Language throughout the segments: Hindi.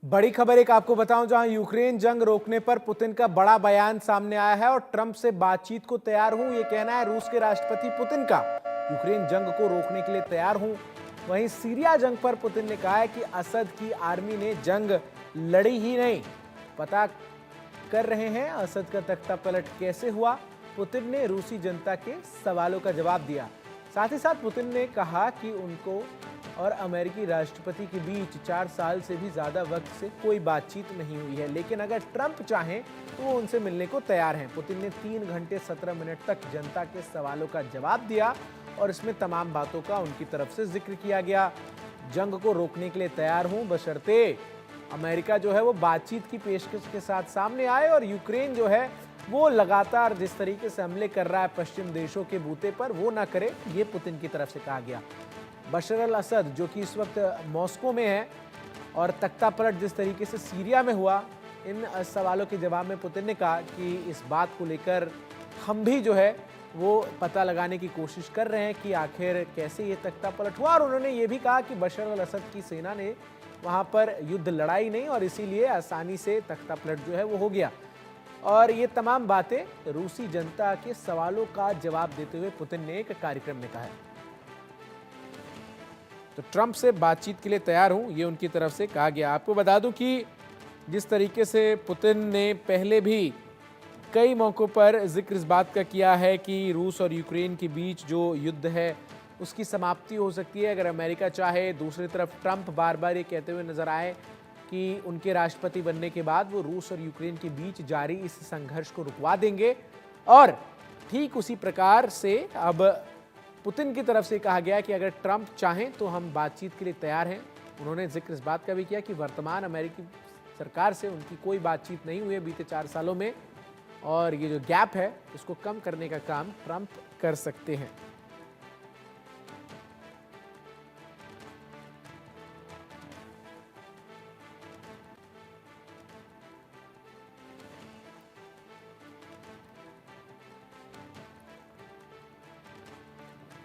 बड़ी खबर एक आपको बताऊं, जहां यूक्रेन जंग रोकने पर पुतिन का बड़ा बयान सामने आया है और ट्रंप से बातचीत को तैयार हूं, यह कहना है रूस के राष्ट्रपति पुतिन का। यूक्रेन जंग को रोकने के लिए तैयार हूं। वहीं सीरिया जंग पर पुतिन ने कहा है कि असद की आर्मी ने जंग लड़ी ही नहीं, पता कर रहे हैं असद का तख्ता पलट कैसे हुआ। पुतिन ने रूसी जनता के सवालों का जवाब दिया। साथ ही साथ पुतिन ने कहा कि उनको और अमेरिकी राष्ट्रपति के बीच 4 साल से भी ज्यादा वक्त से कोई बातचीत नहीं हुई है, लेकिन अगर ट्रंप चाहें तो वो उनसे मिलने को तैयार हैं। पुतिन ने 3 घंटे 17 मिनट तक जनता के सवालों का जवाब दिया और इसमें तमाम बातों का उनकी तरफ से जिक्र किया गया। जंग को रोकने के लिए तैयार हूं, बशर्ते अमेरिका जो है वो बातचीत की पेशकश के साथ सामने आए और यूक्रेन जो है वो लगातार जिस तरीके से हमले कर रहा है पश्चिम देशों के बूते पर, वो ना करे, ये पुतिन की तरफ से कहा गया। बशर अल असद जो कि इस वक्त मॉस्को में है और तख्ता पलट जिस तरीके से सीरिया में हुआ, इन सवालों के जवाब में पुतिन ने कहा कि इस बात को लेकर हम भी जो है वो पता लगाने की कोशिश कर रहे हैं कि आखिर कैसे ये तख्ता पलट हुआ। और उन्होंने ये भी कहा कि बशर अल असद की सेना ने वहां पर युद्ध लड़ाई नहीं और इसीलिए आसानी से तख्ता पलट जो है वो हो गया। और ये तमाम बातें रूसी जनता के सवालों का जवाब देते हुए पुतिन ने एक कार्यक्रम में कहा है। तो ट्रंप से बातचीत के लिए तैयार हूं, ये उनकी तरफ से कहा गया। आपको बता दूं कि जिस तरीके से पुतिन ने पहले भी कई मौकों पर जिक्र इस बात का किया है कि रूस और यूक्रेन के बीच जो युद्ध है उसकी समाप्ति हो सकती है अगर अमेरिका चाहे। दूसरी तरफ ट्रंप बार बार ये कहते हुए नजर आए कि उनके राष्ट्रपति बनने के बाद वो रूस और यूक्रेन के बीच जारी इस संघर्ष को रुकवा देंगे। और ठीक उसी प्रकार से अब पुतिन की तरफ से कहा गया कि अगर ट्रंप चाहें तो हम बातचीत के लिए तैयार हैं। उन्होंने जिक्र इस बात का भी किया कि वर्तमान अमेरिकी सरकार से उनकी कोई बातचीत नहीं हुई है बीते 4 सालों में, और ये जो गैप है इसको कम करने का काम ट्रंप कर सकते हैं।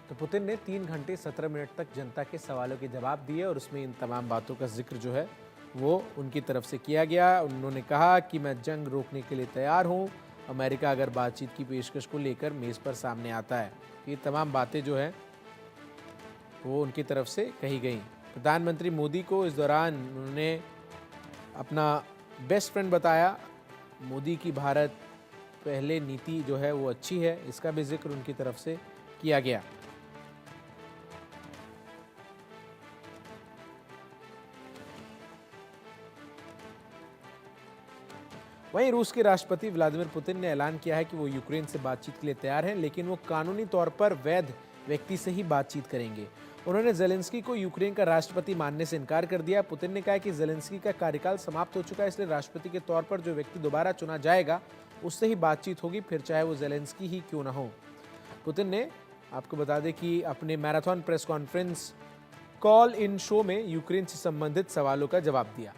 तो पुतिन ने 3 घंटे 17 मिनट तक जनता के सवालों के जवाब दिए और उसमें इन तमाम बातों का जिक्र जो है वो उनकी तरफ से किया गया। उन्होंने कहा कि मैं जंग रोकने के लिए तैयार हूं, अमेरिका अगर बातचीत की पेशकश को लेकर मेज़ पर सामने आता है। ये तमाम बातें जो है वो उनकी तरफ से कही गई। प्रधानमंत्री मोदी को इस दौरान उन्होंने अपना बेस्ट फ्रेंड बताया। मोदी की भारत पहले नीति जो है वो अच्छी है, इसका भी जिक्र उनकी तरफ से किया गया। वहीं रूस के राष्ट्रपति व्लादिमीर पुतिन ने ऐलान किया है कि वो यूक्रेन से बातचीत के लिए तैयार हैं, लेकिन वो कानूनी तौर पर वैध व्यक्ति से ही बातचीत करेंगे। उन्होंने जेलेंस्की को यूक्रेन का राष्ट्रपति मानने से इनकार कर दिया। पुतिन ने कहा कि जेलेंस्की का कार्यकाल समाप्त हो चुका है, इसलिए राष्ट्रपति के तौर पर जो व्यक्ति दोबारा चुना जाएगा उससे ही बातचीत होगी, फिर चाहे वो जेलेंस्की ही क्यों ना हो। पुतिन ने आपको बता दें कि अपने marathon press conference call in show में यूक्रेन से संबंधित सवालों का जवाब दिया।